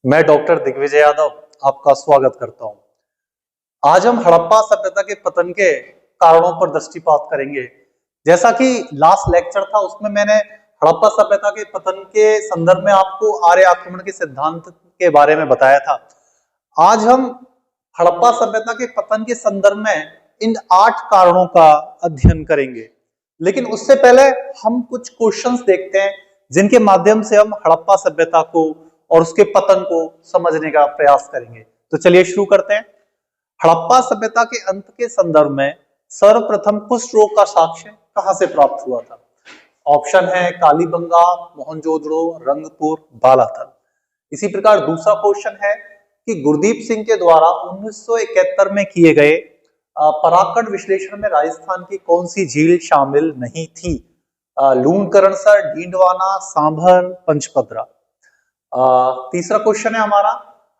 मैं डॉक्टर दिग्विजय यादव आपका स्वागत करता हूं। आज हम हड़प्पा सभ्यता के पतन के कारणों पर दृष्टिपात करेंगे। जैसा कि लास्ट लेक्चर था उसमें मैंने हड़प्पा सभ्यता के पतन के संदर्भ में आपको आर्य आक्रमण के सिद्धांत के बारे में बताया था। आज हम हड़प्पा सभ्यता के पतन के संदर्भ में इन 8 कारणों का अध्ययन करेंगे। लेकिन उससे पहले हम कुछ क्वेश्चंस देखते हैं जिनके माध्यम से हम हड़प्पा सभ्यता को और उसके पतन को समझने का प्रयास करेंगे। तो चलिए शुरू करते हैं। हड़प्पा सभ्यता के अंत के संदर्भ में सर्वप्रथम कुष्ठ रोग का साक्ष्य कहां से प्राप्त हुआ था? ऑप्शन है कालीबंगा, मोहनजोदड़ो, रंगपुर, बालाथल। इसी प्रकार दूसरा क्वेश्चन है कि गुरदीप सिंह के द्वारा 1971 में किए गए पराकड़ विश्लेषण में राजस्थान की कौन सी झील शामिल नहीं थी? लूणकरणसर, डीडवाना, सांभर, पंचपदरा। तीसरा क्वेश्चन है हमारा,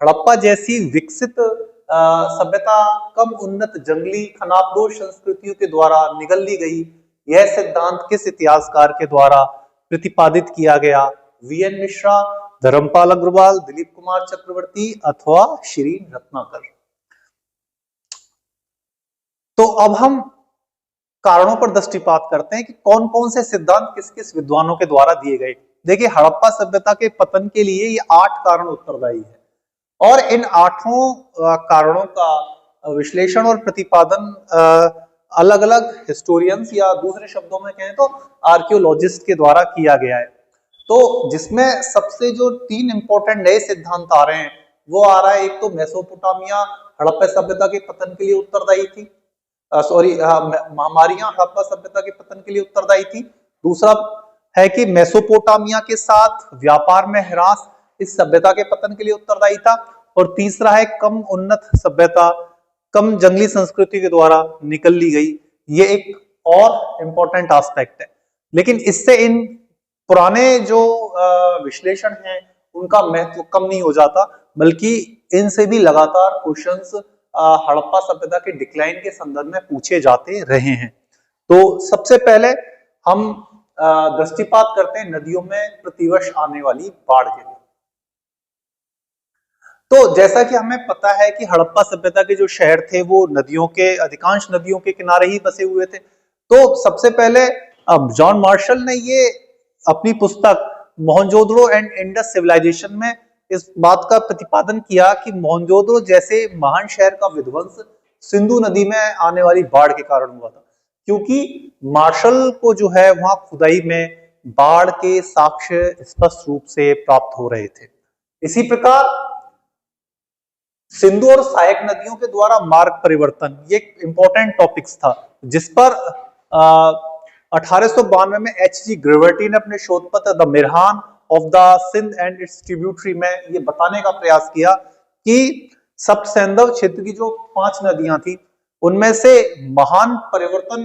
हड़प्पा जैसी विकसित सभ्यता कम उन्नत जंगली खनापदोष संस्कृतियों के द्वारा निगल ली गई, यह सिद्धांत किस इतिहासकार के द्वारा प्रतिपादित किया गया? वीएन मिश्रा, धर्मपाल अग्रवाल, दिलीप कुमार चक्रवर्ती अथवा श्री रत्नाकर। तो अब हम कारणों पर दृष्टिपात करते हैं कि कौन कौन से सिद्धांत किस किस विद्वानों के द्वारा दिए गए। देखिए, हड़प्पा सभ्यता के पतन के लिए ये 8 कारण उत्तरदायी है और इन 8 कारणों का विश्लेषण और प्रतिपादन अलग अलग हिस्टोरियंस या दूसरे शब्दों में कहें तो आर्कियोलॉजिस्ट के द्वारा किया गया है। तो जिसमें सबसे जो 3 इंपॉर्टेंट नए सिद्धांत आ रहे हैं वो आ रहा है, एक तो मेसोपोटामिया हड़प्पा सभ्यता के पतन के लिए उत्तरदायी थी, महामारियां हड़प्पा सभ्यता के पतन के लिए उत्तरदायी थी। दूसरा है कि मेसोपोटामिया के साथ व्यापार में ह्रास इस सभ्यता के पतन के लिए उत्तरदायी था। और तीसरा है कम उन्नत सभ्यता कम जंगली संस्कृति के द्वारा निकल ली गई, ये एक और इंपॉर्टेंट एस्पेक्ट है। लेकिन इससे इन पुराने जो विश्लेषण है उनका महत्व कम नहीं हो जाता, बल्कि इनसे भी लगातार क्वेश्चंस हड़प्पा सभ्यता के डिक्लाइन के संदर्भ में पूछे जाते रहे हैं। तो सबसे पहले हम दृष्टिपात करते हैं नदियों में प्रतिवर्ष आने वाली बाढ़ के लिए। तो जैसा कि हमें पता है कि हड़प्पा सभ्यता के जो शहर थे वो नदियों के अधिकांश नदियों के किनारे ही बसे हुए थे। तो सबसे पहले जॉन मार्शल ने ये अपनी पुस्तक मोहनजोदड़ो एंड इंडस सिविलाइजेशन में इस बात का प्रतिपादन किया कि मोहनजोदड़ो जैसे महान शहर का विध्वंस सिंधु नदी में आने वाली बाढ़ के कारण हुआ था, क्योंकि मार्शल को जो है वहां खुदाई में बाढ़ के साक्ष्य स्पष्ट रूप से प्राप्त हो रहे थे। इसी प्रकार सिंधु और सहायक नदियों के द्वारा मार्ग परिवर्तन, ये एक इंपॉर्टेंट टॉपिक्स था जिस पर 1892 में एच.जी. ग्रेवर्टी ने अपने शोध पत्र the Mihran of the Sindh and its tributary में ये बताने का प्रयास किया कि सप्त सैंधव क्षेत्र की जो 5 नदियां थी उनमें से महान परिवर्तन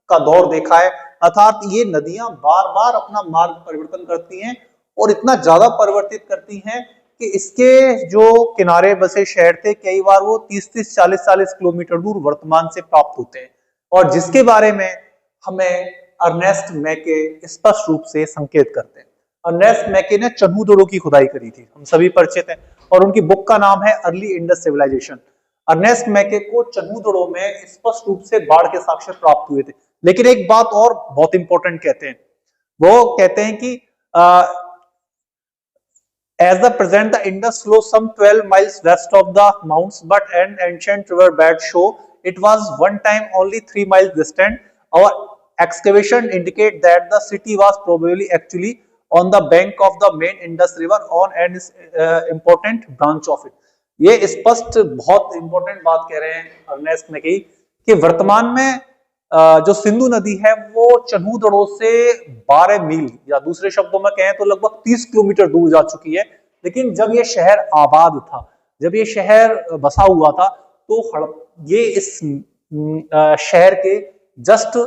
का दौर देखा है, अर्थात ये नदियां बार बार अपना मार्ग परिवर्तन करती हैं और इतना ज्यादा परिवर्तित करती हैं कि इसके जो किनारे बसे शहर थे कई बार वो 30-30, 40-40 किलोमीटर दूर वर्तमान से प्राप्त होते हैं, और जिसके बारे में हमें अर्नेस्ट मैके स्पष्ट रूप से संकेत करते हैं। अर्नेस्ट मैके ने चन्हूदड़ो की खुदाई करी थी, हम सभी परिचित हैं, और उनकी बुक का नाम है अर्ली इंडस सिविलाइजेशन। अर्नेस्ट मैके को चन्हूदड़ो में स्पष्ट रूप से बाढ़ के साक्ष्य प्राप्त हुए थे। लेकिन एक बात और बहुत इंपॉर्टेंट कहते हैं, वो कहते हैं कि as the present the Indus flows some 12 miles west of the mounts, but an ancient river bed show it was one time only 3 miles distant. Our excavation indicate that the city was probably actually on the bank of the main Indus river on an important branch of it. ये स्पष्ट बहुत important बात कह रहे हैं Ernest मैके कि वर्तमान में जो सिंधु नदी है वो चन्हूदड़ो से 12 मील या दूसरे शब्दों में कहें तो लगभग 30 किलोमीटर दूर जा चुकी है। लेकिन जब ये शहर आबाद था, जब ये शहर बसा हुआ था, तो ये इस शहर के जस्ट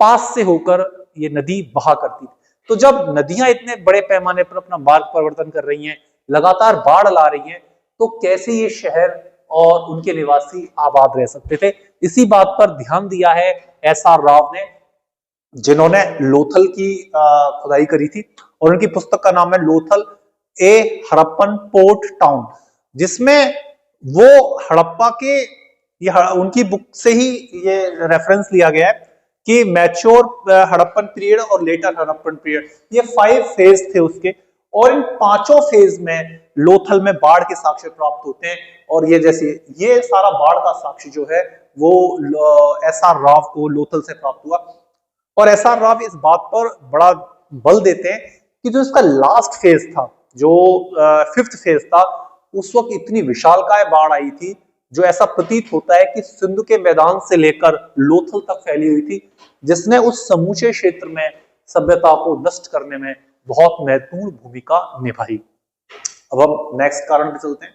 पास से होकर ये नदी बहा करती थी। तो जब नदियां इतने बड़े पैमाने पर अपना मार्ग परिवर्तन कर रही हैं, लगातार बाढ़ ला रही हैं, तो कैसे ये शहर और उनके निवासी आबाद रह सकते थे? इसी बात पर ध्यान दिया है एस.आर. राव ने, जिन्होंने लोथल की खुदाई करी थी, और उनकी पुस्तक का नाम है लोथल ए हड़प्पन पोर्ट टाउन, जिसमें वो हड़प्पा के उनकी बुक से ही ये रेफरेंस लिया गया है कि मैच्योर हड़प्पन पीरियड और लेटर हड़प्पन पीरियड, ये 5 फेज थे उसके, और इन 5 फेज में लोथल में बाढ़ के साक्ष्य प्राप्त होते हैं। और ये जैसे ये सारा बाढ़ का साक्ष्य जो है वो एस.आर. राव को लोथल से प्राप्त हुआ, और एस.आर. राव इस बात पर बड़ा बल देते हैं कि जो इसका लास्ट फेज था, जो 5th फेज था, उस वक्त इतनी विशालकाय बाढ़ आई थी जो ऐसा प्रतीत होता है कि सिंधु के मैदान से लेकर लोथल तक फैली हुई थी, जिसने उस समूचे क्षेत्र में सभ्यता को नष्ट करने में बहुत महत्वपूर्ण भूमिका निभाई। अब हम नेक्स्ट कारण पे चलते हैं,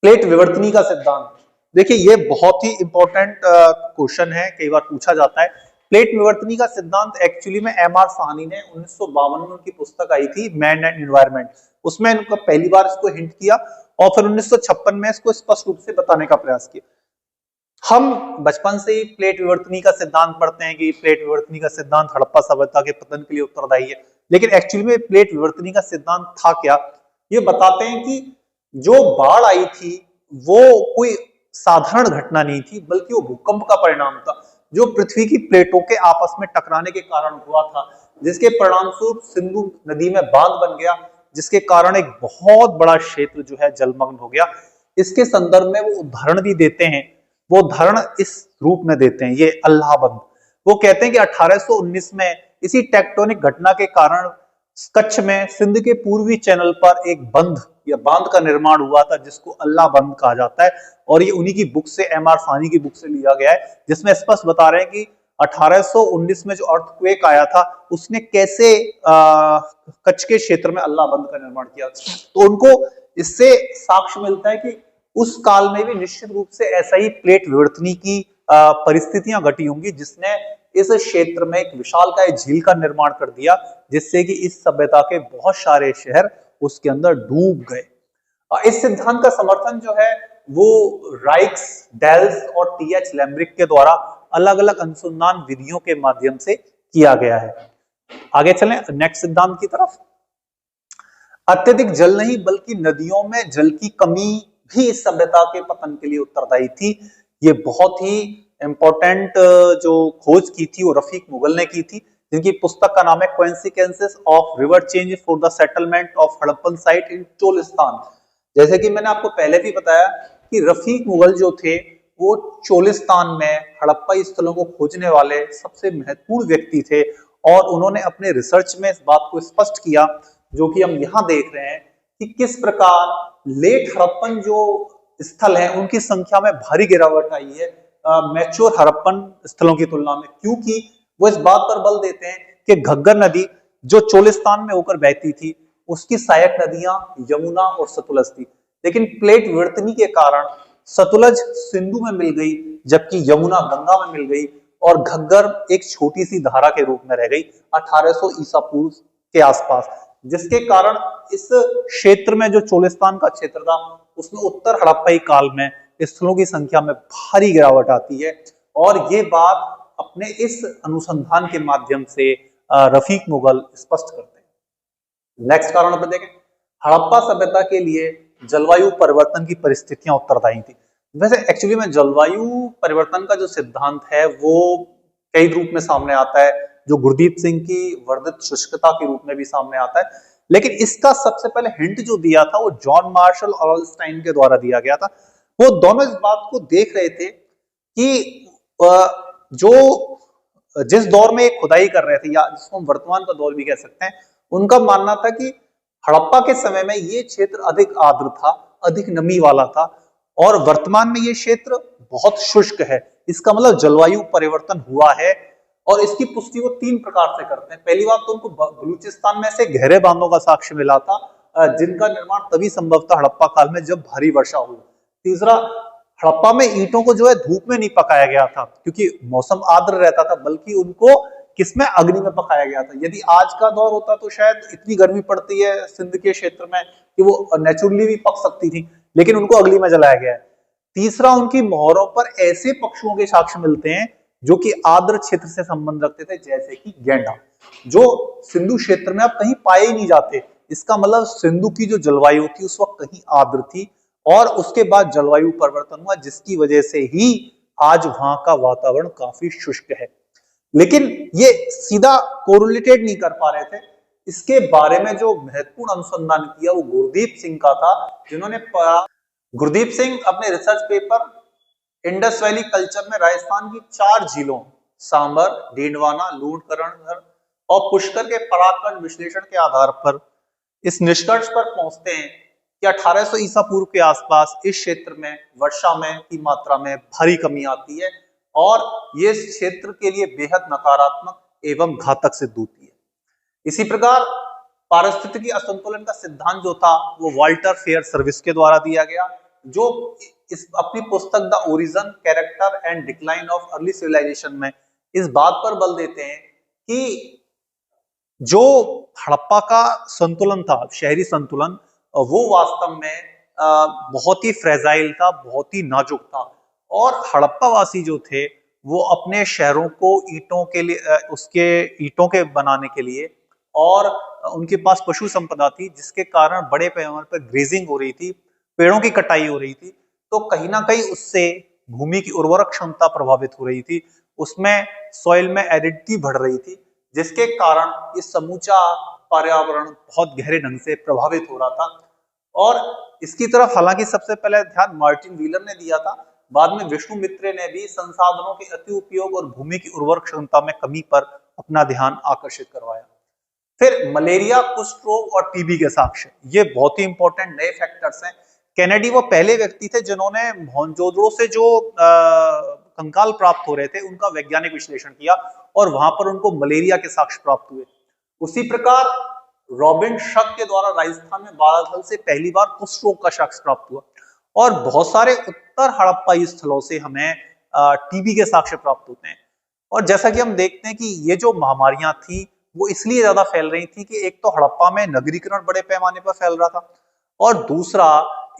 प्लेट विवर्तनी का सिद्धांत। देखिए ये बहुत ही इंपॉर्टेंट क्वेश्चन है, कई बार पूछा जाता है। प्लेट विवर्तनी का सिद्धांत एक्चुअली में एम.आर. साहनी ने 1952 में उनकी पुस्तक आई थी मैन एंड एनवायरनमेंट, उसमें इनका पहली बार इसको हिंट किया, और फिर 1956 में इसको स्पष्ट रूप से बताने का प्रयास किया। हम बचपन से ही प्लेट विवर्तनी का सिद्धांत पढ़ते हैं कि प्लेट विवर्तनी का सिद्धांत हड़प्पा सभ्यता के पतन के लिए उत्तरदायी है, लेकिन एक्चुअली में प्लेट विवर्तनी का सिद्धांत था क्या? ये बताते हैं कि जो बाढ़ आई थी वो कोई साधारण घटना नहीं थी, बल्कि वो भूकंप का परिणाम था, जो पृथ्वी की प्लेटों के आपस में टकराने के कारण हुआ था, जिसके परिणाम स्वरूप सिंधु नदी में बांध बन गया, जिसके कारण एक बहुत बड़ा क्षेत्र जो है जलमग्न हो गया। इसके संदर्भ में वो उदाहरण भी देते हैं, वो उदाहरण इस रूप में देते हैं, ये अल्लाहबंद। वो कहते हैं कि 1819 में इसी टेक्टोनिक घटना के कारण कच्छ में सिंध के पूर्वी चैनल पर एक बंध या बांध का निर्माण हुआ था, जिसको अल्लाह बंध कहा जाता है, और ये उन्हीं की बुक से, एम.आर. साहनी की बुक से लिया गया है, जिसमें स्पष्ट बता रहे हैं कि 1819 में जो अर्थक्वेक आया था उसने कैसे कच्छ के क्षेत्र में अल्लाह बंध का निर्माण किया। तो उनको इससे साक्ष्य मिलता है कि उस काल में भी निश्चित रूप से ऐसा ही प्लेट विवर्तनी की परिस्थितियां घटी होंगी, जिसने इस क्षेत्र में एक विशालकाय झील का निर्माण कर दिया, जिससे कि इस सभ्यता के बहुत सारे शहर उसके अंदर डूब गए। इस सिद्धांत का समर्थन जो है वो राइक्स, डेल्स और टी.एच. लैम्ब्रिक के द्वारा अलग अलग अनुसंधान विधियों के माध्यम से किया गया है। आगे चलें नेक्स्ट सिद्धांत की तरफ। अत्यधिक जल नहीं बल्कि नदियों में जल की कमी भी इस सभ्यता के पतन के लिए उत्तरदायी थी। ये बहुत ही इंपॉर्टेंट जो खोज की थी वो रफीक मुगल ने की थी, जिनकी पुस्तक का नाम है consequences of river change for the settlement of Harappan site in Cholistan. जैसे कि मैंने आपको पहले भी बताया कि रफीक मुगल जो थे वो चोलिस्तान में हड़प्पा स्थलों को खोजने वाले सबसे महत्वपूर्ण व्यक्ति थे, और उन्होंने अपने रिसर्च में इस बात को स्पष्ट किया, जो कि हम यहाँ देख रहे हैं कि किस प्रकार लेट हड़प्पन जो स्थल है उनकी संख्या में भारी गिरावट आई है मैच्योर हड़प्पन स्थलों की तुलना में, क्योंकि वो इस बात पर बल देते हैं कि घग्गर नदी जो चोलिस्तान में होकर बहती थी उसकी सहायक नदियां यमुना और सतलज थी, लेकिन प्लेट विवर्तनी के कारण सतलज सिंधु में मिल गई, जबकि यमुना गंगा में मिल गई, और घग्गर एक छोटी सी धारा के रूप में रह गई 1800 ईसा पूर्व के आसपास, जिसके कारण इस क्षेत्र में जो चोलिस्तान का क्षेत्र था उसमें उत्तर हड़प्पाई काल में स्थलों की संख्या में भारी गिरावट आती है। और ये बात अपने इस अनुसंधान के माध्यम से रफीक मुगल स्पष्ट करते हैं। नेक्स्ट कारण पर देखें, हड़प्पा सभ्यता के लिए जलवायु परिवर्तन की परिस्थितियां उत्तरदायी थी। वैसे एक्चुअली में जलवायु परिवर्तन का जो सिद्धांत है वो कई रूप में सामने आता है, जो गुरदीप सिंह की वर्धित शुष्कता के रूप में भी सामने आता है, लेकिन इसका सबसे पहले हिंट जो दिया था वो जॉन मार्शल ऑलस्टाइन के द्वारा दिया गया था। वो दोनों इस बात को देख रहे थे कि जो जिस दौर में खुदाई कर रहे थे, या जिसको हम वर्तमान का दौर भी कह सकते हैं, उनका मानना था कि हड़प्पा के समय में ये क्षेत्र अधिक आर्द्र था, अधिक नमी वाला था, और वर्तमान में ये क्षेत्र बहुत शुष्क है। इसका मतलब जलवायु परिवर्तन हुआ है, और इसकी पुष्टि वो 3 प्रकार से करते हैं। पहली बात तो उनको बलूचिस्तान में से गहरे बांधों का साक्ष्य मिला था, जिनका निर्माण तभी संभव था हड़प्पा काल में जब भारी वर्षा हुई। तीसरा, हड़प्पा में ईंटों को जो है धूप में नहीं पकाया गया था क्योंकि मौसम आर्द्र रहता था, बल्कि उनको किसमें, अग्नि में पकाया गया था। यदि आज का दौर होता तो शायद इतनी गर्मी पड़ती है सिंध के क्षेत्र में कि वो नेचुरली भी पक सकती थी, लेकिन उनको अग्नि में जलाया गया है। तीसरा, उनकी मोहरों पर ऐसे पक्षुओं के साक्ष्य मिलते हैं जो कि आर्द्र क्षेत्र से संबंध रखते थे, जैसे कि गैंडा, जो सिंधु क्षेत्र में अब कहीं पाए ही नहीं जाते, इसका मतलब सिंधु की जो जलवायु थी उस वक्त कहीं आर्द्र थी और उसके बाद जलवायु परिवर्तन हुआ, जिसकी वजह से ही आज वहां का वातावरण काफी शुष्क है। लेकिन ये सीधा कोरिलेटेड नहीं कर पा रहे थे। इसके बारे में जो महत्वपूर्ण अनुसंधान किया वो गुरदीप सिंह का था, जिन्होंने गुरदीप सिंह अपने research paper Indus valley culture में राजस्थान की 4 झीलों सांबर, डीडवाना, लूणकरण और पुष्कर के पराकष्ट विश्लेषण के आधार पर इस निष्कर्ष पर पहुंचते हैं कि 1800 ईसा पूर्व के आसपास इस क्षेत्र में वर्षा में की मात्रा में भारी कमी आती है और ये इस क्षेत्र के लिए बेहद नकारात्मक एवं घातक सिद्ध होती है। इसी प्रकार पारिस्थितिकी असंतुलन का सिद्धांत जो था वो वाल्टर फेयर सर्विस के द्वारा दिया गया, जो इस अपनी पुस्तक the origin, character and decline of early civilization में इस बात पर बल देते हैं कि जो हड़प्पा का संतुलन था, शहरी संतुलन, वो वास्तव में बहुत ही फ्रेजाइल था, बहुत ही नाजुक था और हड़प्पा वासी जो थे वो अपने शहरों को ईंटों के लिए, उसके ईंटों के बनाने के लिए और उनके पास पशु संपदा थी, जिसके कारण बड़े पैमाने पर ग्रेजिंग हो रही थी, पेड़ों की कटाई हो रही थी, तो कहीं ना कहीं उससे भूमि की उर्वरक क्षमता प्रभावित हो रही थी, उसमें सॉइल में एसिडिटी बढ़ रही थी, जिसके कारण ये समूचा पर्यावरण बहुत गहरे ढंग से प्रभावित हो रहा था। और इसकी तरफ हालांकि सबसे पहले ध्यान मार्टिन व्हीलर ने दिया था, बाद में विष्णुमित्रे ने भी संसाधनों के अति उपयोग और भूमि की उर्वरक क्षमता में कमी पर अपना ध्यान आकर्षित करवाया। फिर मलेरिया, कुष्ठ रोग और टीबी के साक्ष्य, ये बहुत ही इंपॉर्टेंट नए फैक्टर्स हैं। कैनेडी वो पहले व्यक्ति थे जिन्होंने मोहनजोदड़ो से जो कंकाल प्राप्त हो रहे थे उनका वैज्ञानिक विश्लेषण किया और वहां पर उनको मलेरिया के साक्ष्य प्राप्त हुए। उसी प्रकार रॉबिन शक के द्वारा राजस्थान में बालाथल से पहली बार कुष्ठ रोग का साक्ष्य प्राप्त हुआ और बहुत सारे उत्तर हड़प्पाई स्थलों से हमें टीबी के साक्ष्य प्राप्त होते हैं। और जैसा कि हम देखते हैं कि ये जो महामारियां थी वो इसलिए ज्यादा फैल रही थी कि एक तो हड़प्पा में नगरीकरण बड़े पैमाने पर फैल रहा था और दूसरा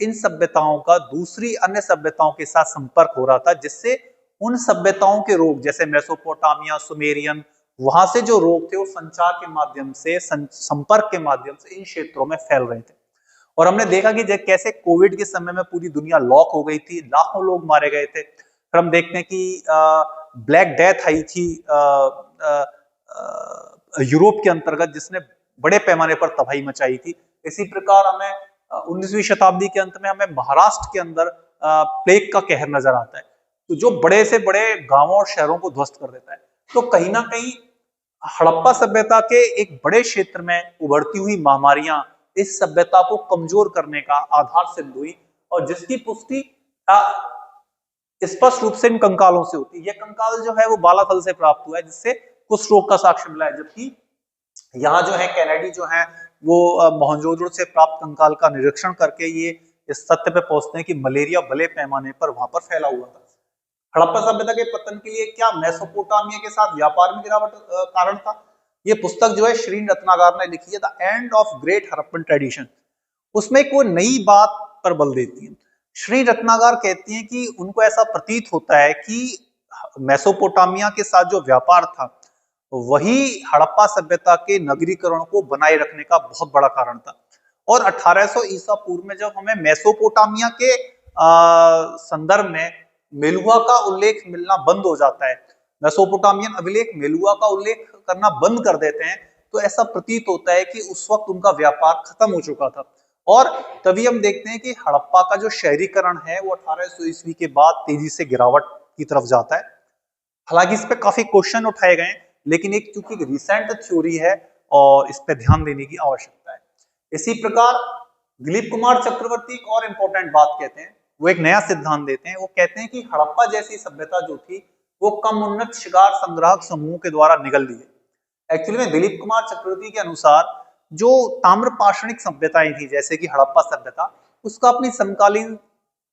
इन सभ्यताओं का दूसरी अन्य सभ्यताओं के साथ संपर्क हो रहा था, जिससे उन सभ्यताओं के रोग जैसे मेसोपोटामिया, सुमेरियन, वहां से जो रोग थे वो संचार के माध्यम से, संपर्क के माध्यम से इन क्षेत्रों में फैल रहे थे। और हमने देखा कि कैसे कोविड के समय में पूरी दुनिया लॉक हो गई थी, लाखों लोग मारे गए थे। फिर हम देखते हैं कि ब्लैक डेथ आई थी यूरोप के अंतर्गत, जिसने बड़े पैमाने पर तबाही मचाई थी। इसी प्रकार हमें 19वीं शताब्दी के अंत में हमें महाराष्ट्र के अंदर प्लेग का कहर नजर आता है, तो जो बड़े से बड़े गांवों और शहरों को ध्वस्त कर देता है। तो कहीं ना कहीं हड़प्पा सभ्यता के एक बड़े क्षेत्र में उभरती हुई महामारियां इस सभ्यता को कमजोर करने का आधार सिद्ध हुई और जिसकी पुष्टि स्पष्ट रूप से इन कंकालों से होती है। यह कंकाल जो है वो बालाथल से प्राप्त हुआ है, जिससे कुष्ठ रोग का साक्ष्य मिला है, जबकि यहाँ जो है कैनेडी जो है वो मोहनजोदड़ो से प्राप्त कंकाल का निरीक्षण करके ये इस तथ्य पे पहुंचते हैं कि मलेरिया बड़े पैमाने पर वहां पर फैला हुआ था। हड़प्पा सभ्यता के पतन के लिए क्या मेसोपोटामिया के साथ व्यापार में गिरावट कारण था? ये पुस्तक जो है श्री रत्नाकर ने लिखी है, the end of great Harappan tradition, उसमें कोई नई बात पर बल देती है। श्री रत्नाकर कहती हैं कि उनको ऐसा प्रतीत होता है कि मेसोपोटामिया के साथ जो व्यापार था वही हड़प्पा सभ्यता के नगरीकरण को बनाए रखने का बहुत बड़ा कारण था। और 1800 ईसा पूर्व में जब हमें मेसोपोटामिया के संदर्भ में मेलुआ का उल्लेख मिलना बंद हो जाता है, मेसोपोटामियन अभिलेख मेलुआ का उल्लेख करना बंद कर देते हैं, तो ऐसा प्रतीत होता है कि उस वक्त उनका व्यापार खत्म हो चुका था। और तभी हम देखते हैं कि हड़प्पा का जो शहरीकरण है वो 1800 ईस्वी के बाद तेजी से गिरावट की तरफ जाता है। हालांकि इस पे काफी क्वेश्चन उठाए गए, लेकिन एक चूंकि रिसेंट थ्योरी है और इस पे ध्यान देने की आवश्यकता है। इसी प्रकार दिलीप कुमार चक्रवर्ती एक और इंपॉर्टेंट बात कहते हैं, वो एक नया सिद्धांत देते हैं। वो कहते हैं कि हड़प्पा जैसी सभ्यता जो थी वो कम उन्नत शिकार संग्राहक समूह के द्वारा निगल दी गई। एक्चुअली में दिलीप कुमार चक्रवर्ती के अनुसार जो ताम्रपाषाणिक सभ्यताएं थी जैसे कि हड़प्पा सभ्यता, उसका अपनी समकालीन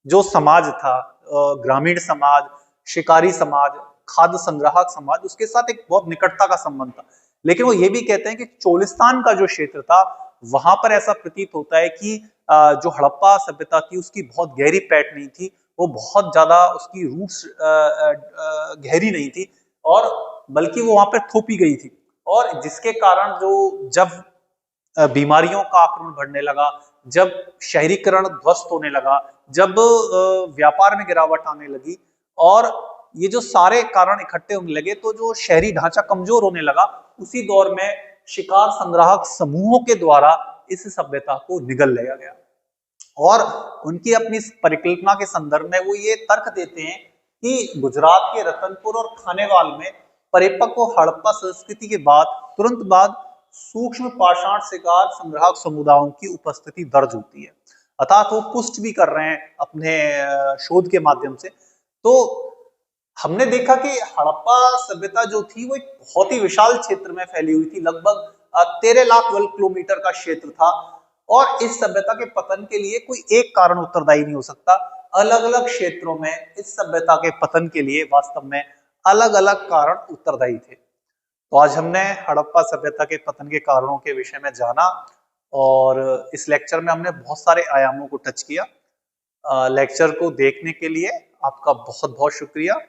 जो समाज था, ग्रामीण समाज, शिकारी समाज, खाद्य संग्राहक समाज, उसके साथ एक बहुत निकटता का संबंध था। लेकिन वो ये भी कहते हैं कि चोलिस्तान का जो क्षेत्र था वहां पर ऐसा प्रतीत होता है कि जो हड़प्पा सभ्यता थी उसकी बहुत गहरी पैठ नहीं थी, वो बहुत ज्यादा उसकी रूट्स गहरी नहीं थी और बल्कि वो वहां पर थोपी गई थी, और जिसके कारण जो जब बीमारियों का आक्रमण बढ़ने लगा, जब शहरीकरण ध्वस्त होने लगा, जब व्यापार में गिरावट आने लगी और ये जो सारे कारण इकट्ठे होने लगे, तो जो शहरी ढांचा कमजोर होने लगा, उसी दौर में शिकार संग्राहक समूहों के द्वारा इस सभ्यता को निगल लिया गया। और उनकी अपनी परिकल्पना के संदर्भ में वो ये तर्क देते हैं कि गुजरात के रतनपुर और खानेवाल में परिपक्व हड़प्पा संस्कृति के बाद तुरंत बाद सूक्ष्म पाषाण शिकार संग्राहक समुदायों की उपस्थिति दर्ज होती है। अर्थात वो पुष्ट भी कर रहे हैं अपने शोध के माध्यम से। तो हमने देखा कि हड़प्पा सभ्यता जो थी वो एक बहुत ही विशाल क्षेत्र में फैली हुई थी, लगभग 13 लाख वर्ग किलोमीटर का क्षेत्र था। और इस सभ्यता के पतन के लिए कोई एक कारण उत्तरदायी नहीं हो सकता। अलग अलग क्षेत्रों में इस सभ्यता के पतन के लिए वास्तव में अलग अलग कारण उत्तरदायी थे। तो आज हमने हड़प्पा सभ्यता के पतन के कारणों के विषय में जाना और इस लेक्चर में हमने बहुत सारे आयामों को टच किया। लेक्चर को देखने के लिए आपका बहुत बहुत शुक्रिया।